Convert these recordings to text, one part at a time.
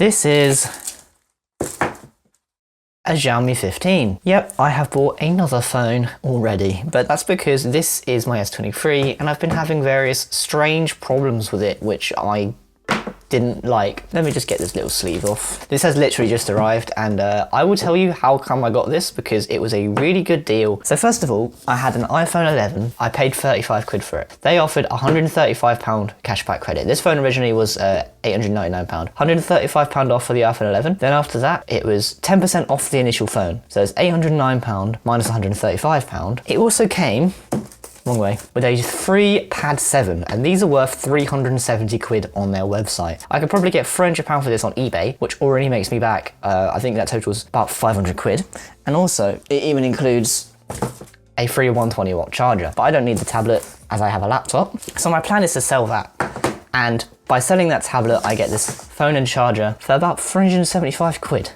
This is a Xiaomi 15. Yep, I have bought another phone already, but that's because this is my S23 and I've been having various strange problems with it, which I didn't like. Let me just get this little sleeve off. This has literally just arrived, and I will tell you how come I got this, because it was a really good deal. So first of all, I had an iPhone 11. I paid 35 quid for it. They offered £135 cashback credit. This phone originally was £899. £135 off for the iPhone 11. Then after that, it was 10% off the initial phone. So it's £809 minus £135. It also came, wrong way, with a free Pad 7, and these are worth 370 quid on their website. I could probably get £300 for this on eBay, which already makes me back, I think that totals about 500 quid. And also, it even includes a free 120 watt charger, but I don't need the tablet as I have a laptop. So my plan is to sell that, and by selling that tablet, I get this phone and charger for about 375 quid.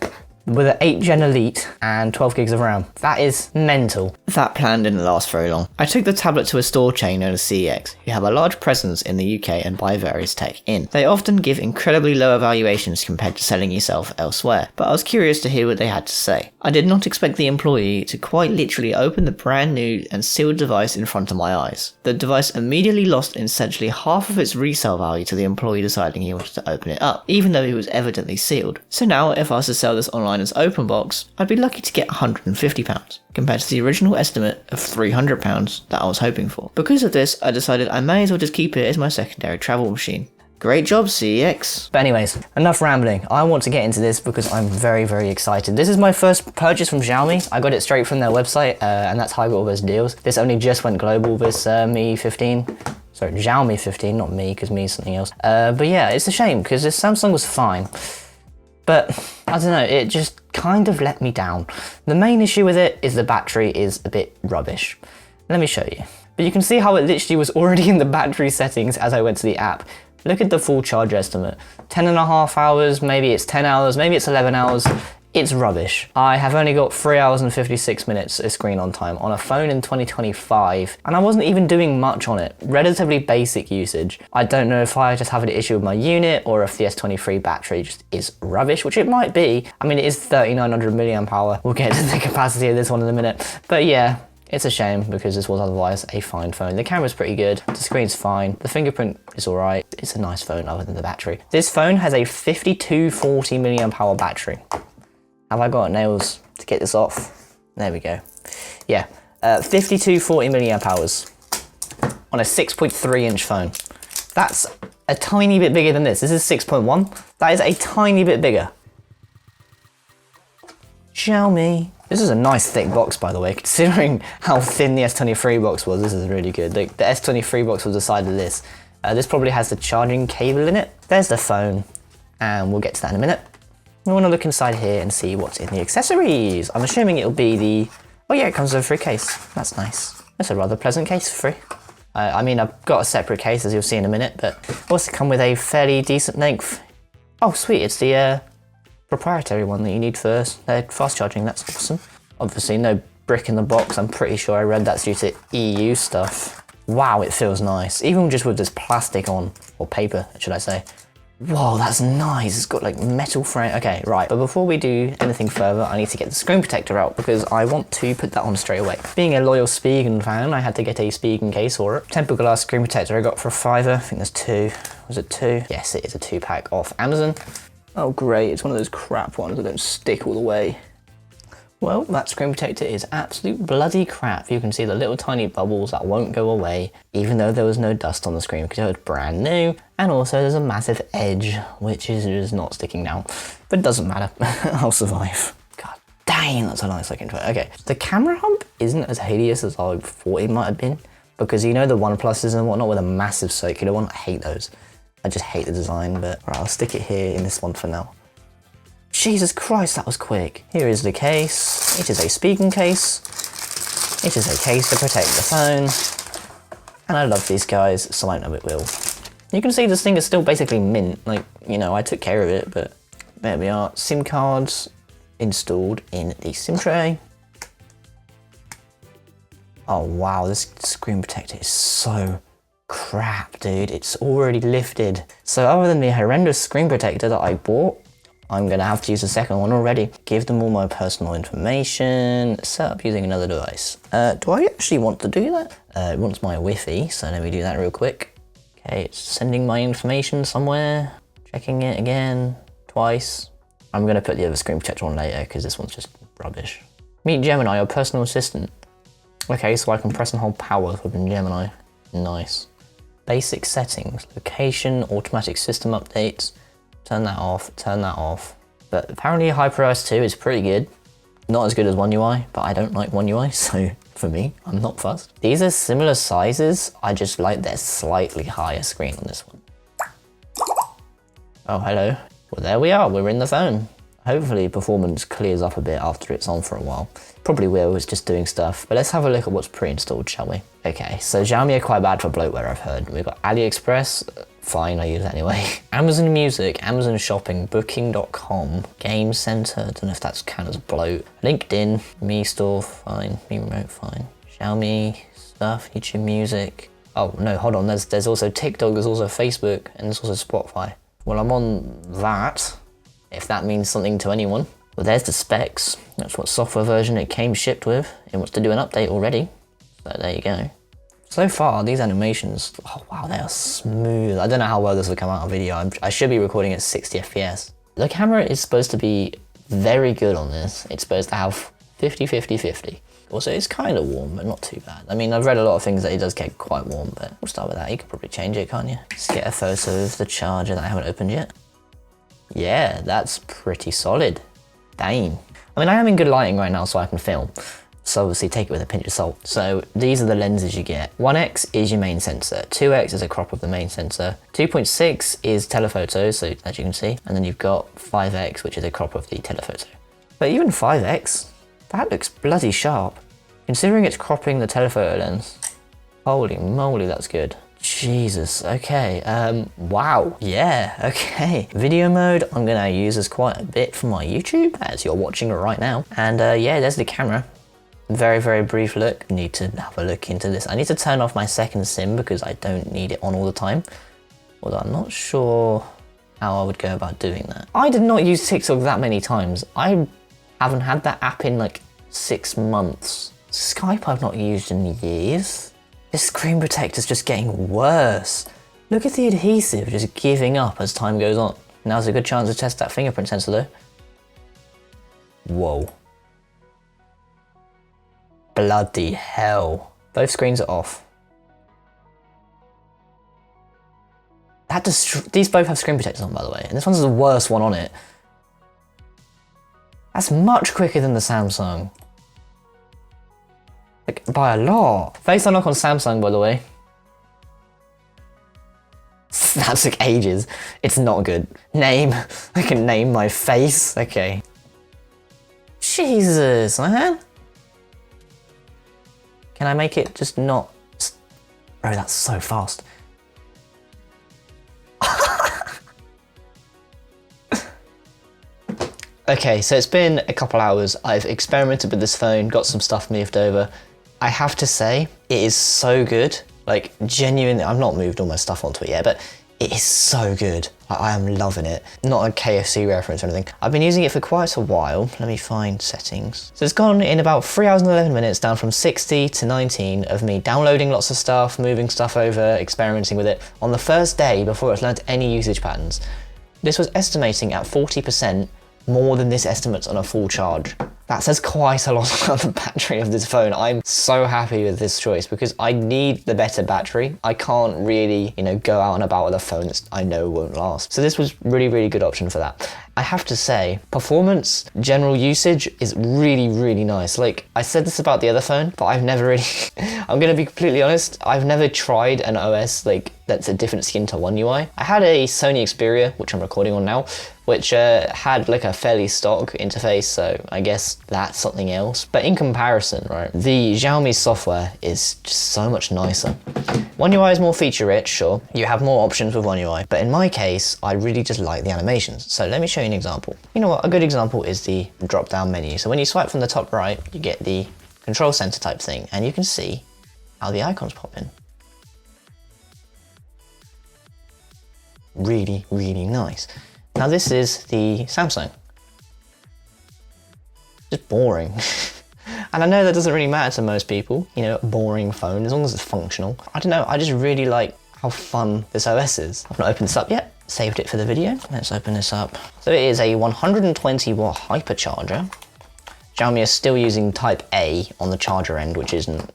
With an 8 Gen Elite and 12 gigs of RAM. That is mental. That plan didn't last very long. I took the tablet to a store chain known as CEX, who have a large presence in the UK and buy various tech in. They often give incredibly lower valuations compared to selling yourself elsewhere, but I was curious to hear what they had to say. I did not expect the employee to quite literally open the brand new and sealed device in front of my eyes. The device immediately lost essentially half of its resale value to the employee deciding he wanted to open it up, even though it was evidently sealed. So now, if I was to sell this online as open box, I'd be lucky to get £150 compared to the original estimate of £300 that I was hoping for. Because of this, I decided I may as well just keep it as my secondary travel machine. Great job, CEX. But anyways, enough rambling. I want to get into this because I'm very, very excited. This is my first purchase from Xiaomi. I got it straight from their website, and that's how I got all those deals. This only just went global, this Mi 15. Sorry, Xiaomi 15, not me, because me is something else. But yeah, it's a shame because this Samsung was fine. But I don't know, it just kind of let me down. The main issue with it is the battery is a bit rubbish. Let me show you. But you can see how it literally was already in the battery settings as I went to the app. Look at the full charge estimate. 10.5 hours, maybe it's 10 hours, maybe it's 11 hours. It's rubbish. I have only got 3 hours and 56 minutes of screen on time on a phone in 2025, and I wasn't even doing much on it. Relatively basic usage. I don't know if I just have an issue with my unit or if the S23 battery just is rubbish, which it might be. I mean, it is 3900 milliamp hour. We'll get to the capacity of this one in a minute. But yeah, it's a shame because this was otherwise a fine phone. The camera's pretty good, the screen's fine, the fingerprint is alright. It's a nice phone other than the battery. This phone has a 5240 milliamp hour battery. Have I got nails to get this off? There we go. Yeah, 5240 milliamp hours on a 6.3 inch phone. That's a tiny bit bigger than this. This is 6.1. That is a tiny bit bigger. Xiaomi. This is a nice thick box, by the way, considering how thin the S23 box was. This is really good. The S23 box was the size of this. This probably has the charging cable in it. There's the phone, and we'll get to that in a minute. We want to look inside here and see what's in the accessories. I'm assuming it'll be the... Oh yeah, it comes with a free case. That's nice. That's a rather pleasant case for free. I mean, I've got a separate case, as you'll see in a minute, but also come with a fairly decent length. Oh, sweet, it's the proprietary one that you need for fast charging. That's awesome. Obviously, no brick in the box. I'm pretty sure I read that's due to EU stuff. Wow, it feels nice. Even just with this plastic on, or paper, should I say. Whoa, that's nice. It's got like metal frame. Okay, right. But before we do anything further, I need to get the screen protector out because I want to put that on straight away. Being a loyal Spigen fan, I had to get a Spigen case for it. Tempered glass screen protector I got for £5. I think there's 2. Was it 2? Yes, it is a 2-pack off Amazon. Oh great, it's one of those crap ones that don't stick all the way. Well, that screen protector is absolute bloody crap. You can see the little tiny bubbles that won't go away, even though there was no dust on the screen because it was brand new. And also there's a massive edge, which is just not sticking down. But it doesn't matter, I'll survive. God dang, that's a nice looking phone. Okay, the camera hump isn't as hideous as I thought it might have been, because you know the OnePluses and whatnot with a massive circular one, I hate those. I just hate the design, but right, I'll stick it here in this one for now. Jesus Christ, that was quick. Here is the case. It is a Spigen case. It is a case to protect the phone. And I love these guys, so I know it will. You can see this thing is still basically mint. Like, you know, I took care of it, but there we are. SIM cards installed in the SIM tray. Oh wow, this screen protector is so crap, dude. It's already lifted. So other than the horrendous screen protector that I bought, I'm gonna have to use the second one already. Give them all my personal information, set up using another device. Do I actually want to do that? It wants my Wi-Fi, so let me do that real quick. Okay, it's sending my information somewhere. Checking it again, twice. I'm gonna put the other screen protector on later because this one's just rubbish. Meet Gemini, your personal assistant. Okay, so I can press and hold power to open Gemini. Nice. Basic settings, location, automatic system updates. Turn that off, turn that off. But apparently HyperOS 2 is pretty good. Not as good as One UI, but I don't like One UI, so for me, I'm not fussed. These are similar sizes, I just like their slightly higher screen on this one. Oh, hello. Well, there we are, we're in the phone. Hopefully performance clears up a bit after it's on for a while. Probably will, it's just doing stuff. But let's have a look at what's pre-installed, shall we? Okay, so Xiaomi are quite bad for bloatware, I've heard. We've got AliExpress, fine, I use it anyway. Amazon Music, Amazon Shopping, Booking.com, Game Center, don't know if that's kind of bloat. LinkedIn, Mi Store, fine, Mi Remote, fine. Xiaomi stuff, YouTube Music. Oh no, hold on, there's also TikTok, there's also Facebook, and there's also Spotify. Well, I'm on that, if that means something to anyone. Well, there's the specs. That's what software version it came shipped with. It wants to do an update already. So there you go. So far, these animations, oh wow, they are smooth. I don't know how well this will come out on video. I should be recording at 60 FPS. The camera is supposed to be very good on this. It's supposed to have 50-50-50. Also, it's kind of warm, but not too bad. I mean, I've read a lot of things that it does get quite warm, but we'll start with that. You could probably change it, can't you? Let's get a photo of the charger that I haven't opened yet. Yeah, that's pretty solid. Dang. I mean, I am in good lighting right now, so I can film. So obviously take it with a pinch of salt. So these are the lenses you get. 1x is your main sensor. 2x is a crop of the main sensor. 2.6 is telephoto, so as you can see. And then you've got 5x, which is a crop of the telephoto. But even 5x, that looks bloody sharp. Considering it's cropping the telephoto lens. Holy moly, that's good. Jesus, okay, wow, yeah, okay. Video mode, I'm gonna use this quite a bit for my YouTube, as you're watching it right now. And yeah, there's the camera. Very, very brief look. Need to have a look into this. I need to turn off my second SIM because I don't need it on all the time. Although I'm not sure how I would go about doing that. I did not use TikTok that many times. I haven't had that app in like 6 months. Skype I've not used in years. This screen protector's just getting worse. Look at the adhesive just giving up as time goes on. Now's a good chance to test that fingerprint sensor though. Whoa. Bloody hell. Both screens are off. These both have screen protectors on, by the way, and this one's the worst one on it. That's much quicker than the Samsung. Like, by a lot. Face unlock on Samsung, by the way. That took ages. It's not good. Name. I can name my face. Okay. Jesus, man. Can I make it just not... Bro, that's so fast. Okay, so it's been a couple hours. I've experimented with this phone, got some stuff moved over. I have to say, it is so good. Like, genuinely, I've not moved all my stuff onto it yet, but it is so good. I am loving it. Not a KFC reference or anything. I've been using it for quite a while. Let me find settings. So it's gone in about 3 hours and 11 minutes, down from 60 to 19 of me downloading lots of stuff, moving stuff over, experimenting with it on the first day before it's learned any usage patterns. This was estimating at 40% more than this estimates on a full charge. That says quite a lot about the battery of this phone. I'm so happy with this choice because I need the better battery. I can't really, go out and about with a phone that I know won't last. So this was really, really good option for that. I have to say, performance, general usage is really, really nice. Like, I said this about the other phone, but I've never really, I'm gonna be completely honest, I've never tried an OS that's a different skin to One UI. I had a Sony Xperia, which I'm recording on now, which had like a fairly stock interface, so I guess that's something else. But in comparison, right, the Xiaomi software is just so much nicer. One UI is more feature rich, sure. You have more options with One UI, but in my case, I really just like the animations. So let me show you an example. You know what, a good example is the drop down menu. So when you swipe from the top right, you get the control center type thing, and you can see how the icons pop in. Really, really nice. Now this is the Samsung. Just boring. And I know that doesn't really matter to most people, you know, a boring phone, as long as it's functional. I don't know, I just really like how fun this OS is. I've not opened this up yet, saved it for the video. Let's open this up. So it is a 120 watt hypercharger. Xiaomi is still using type A on the charger end, which isn't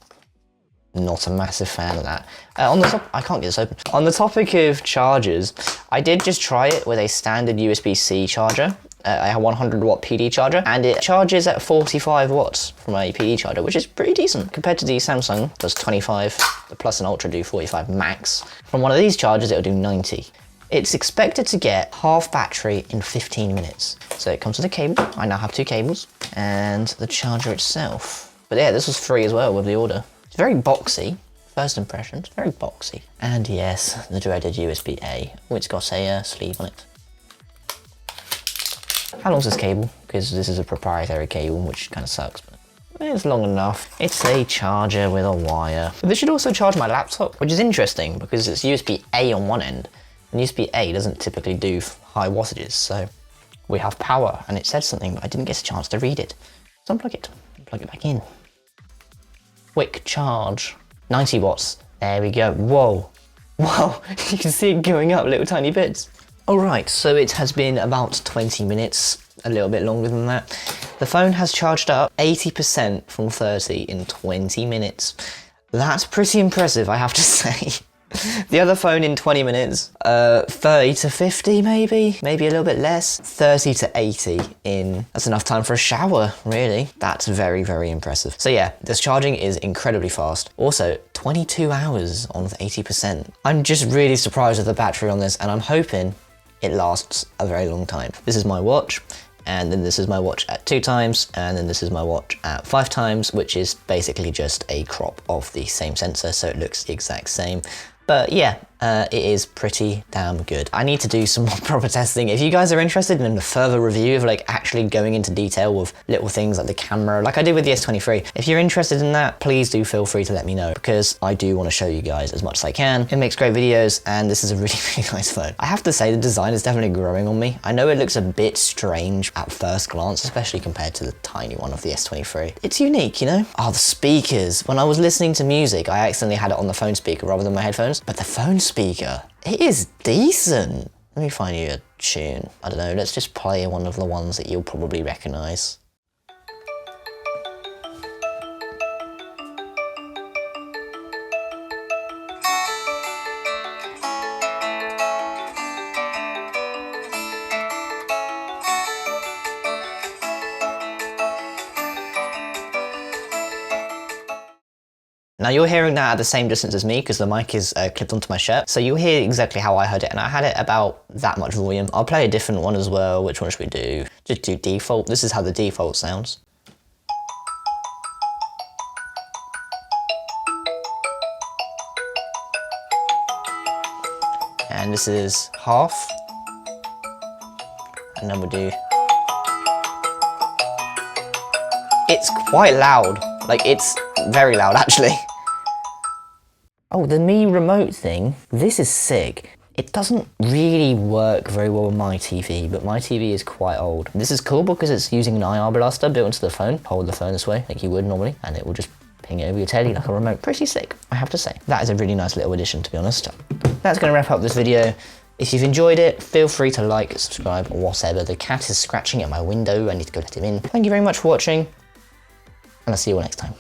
not a massive fan of that. On the top, I can't get this open. On the topic of chargers, I did just try it with a standard USB-C charger. I have 100 watt PD charger, and it charges at 45 watts from a PD charger, which is pretty decent compared to the Samsung. Does 25, the Plus and Ultra do 45 max. From one of these chargers, it'll do 90. It's expected to get half battery in 15 minutes. So it comes with a cable. I now have 2 cables, and the charger itself. But yeah, this was free as well with the order. It's very boxy. First impressions, very boxy. And yes, the dreaded USB-A. Oh, it's got a sleeve on it. How long's this cable? Because this is a proprietary cable, which kind of sucks, but it's long enough. It's a charger with a wire. But this should also charge my laptop, which is interesting because it's USB-A on one end, and USB-A doesn't typically do high wattages, so we have power, and it said something, but I didn't get a chance to read it. So unplug it, plug it back in. Quick charge, 90 watts, there we go. Whoa, whoa, you can see it going up little tiny bits. Alright, so it has been about 20 minutes, a little bit longer than that. The phone has charged up 80% from 30 in 20 minutes. That's pretty impressive, I have to say. The other phone in 20 minutes, 30 to 50 maybe a little bit less. 30 to 80 in, that's enough time for a shower, really. That's very, very impressive. So yeah, this charging is incredibly fast. Also, 22 hours on 80%. I'm just really surprised with the battery on this, and I'm hoping it lasts a very long time. This is my watch, and then this is my watch at 2 times, and then this is my watch at 5 times, which is basically just a crop of the same sensor, so it looks the exact same. But yeah, it is pretty damn good. I need to do some more proper testing. If you guys are interested in a further review of like actually going into detail with little things like the camera, like I did with the S23, if you're interested in that, please do feel free to let me know, because I do want to show you guys as much as I can. It makes great videos, and this is a really, really nice phone. I have to say the design is definitely growing on me. I know it looks a bit strange at first glance, especially compared to the tiny one of the S23. It's unique, you know? Oh, the speakers. When I was listening to music, I accidentally had it on the phone speaker rather than my headphones, but the phone speaker, it is decent. Let me find you a tune. I don't know, let's just play one of the ones that you'll probably recognize. Now you're hearing that at the same distance as me because the mic is clipped onto my shirt. So you'll hear exactly how I heard it, and I had it about that much volume. I'll play a different one as well. Which one should we do? Just do default. This is how the default sounds. And this is half. And then we'll do... It's quite loud. Like, it's very loud, actually. Oh, the Mi remote thing, this is sick. It doesn't really work very well with my TV, but my TV is quite old. This is cool because it's using an IR blaster built into the phone. Hold the phone this way, like you would normally, and it will just ping it over your telly like a remote. Pretty sick, I have to say. That is a really nice little addition, to be honest. That's gonna wrap up this video. If you've enjoyed it, feel free to like, subscribe, or whatever. The cat is scratching at my window. I need to go let him in. Thank you very much for watching, and I'll see you all next time.